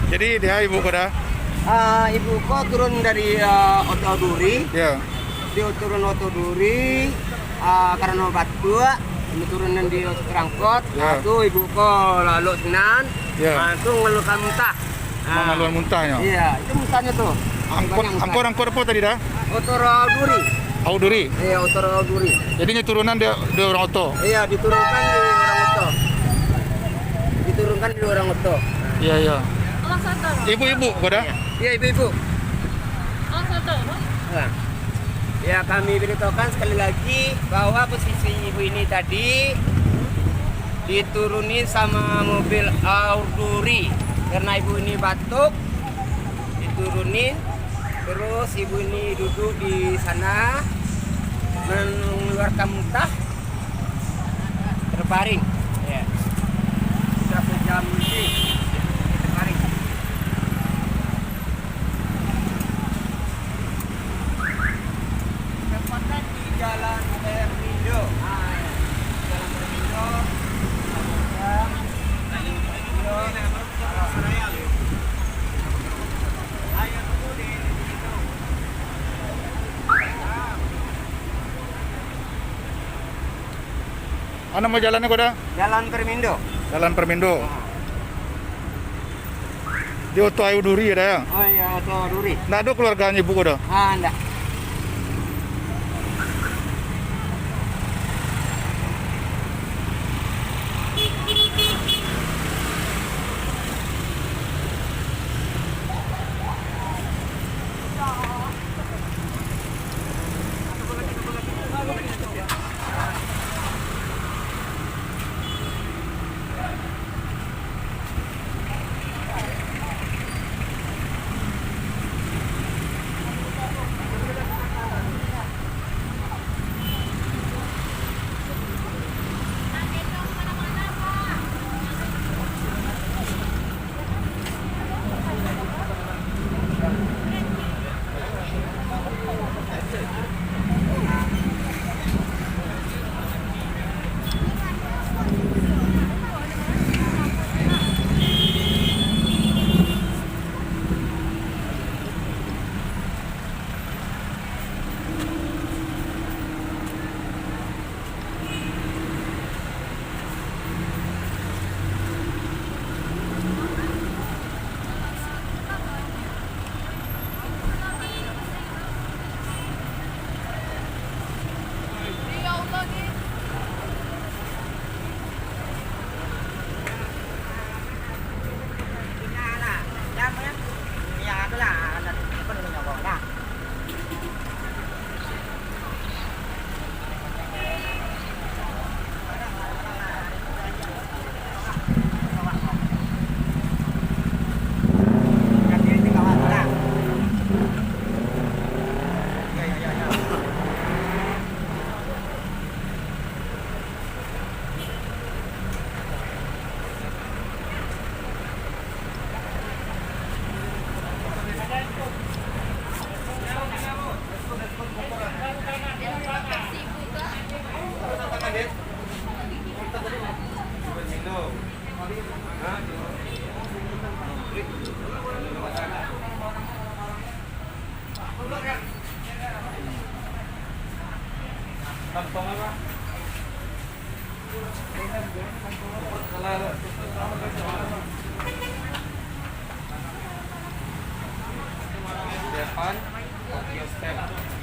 Jadi dia ibu kau dah? Ibuku turun dari Oto Duri. Ya. Dia turun Oto Duri karena batu. Ini turunan di Kerangkot. Ya. Itu ibuku lalu sinan. Ya. Itu ngeluhkan muntah. Mengeluarkan muntahnya. Iya, itu muntahnya tuh. Angkor apa tadi dah? Oto Duri. Auduri. Iya, Oto Duri. Jadi ini turunan dia orang Oto. Iya, diturunkan di orang Oto. Diturunkan di orang Oto. Iya, iya. Ibu-ibu kau dah? Iya, ibu-ibu. Nah, ya kami beritahukan sekali lagi bahwa posisi ibu ini tadi diturunin sama mobil Auduri karena ibu ini batuk, diturunin, terus ibu ini duduk di sana mengeluarkan muntah, terbaring. Ya. Sudah sejam lebih terbaring. Tempatnya di Jalan Termindo. Jalan Termindo. Mana mau jalannya kau dah? Jalan Termindo. Jalan Permindo. Di Oto Auduri ada ya? Oh iya, Oto Duri. Nggak ada keluarganya ibu kau dah? Enggak. Depan, Tokyo Step.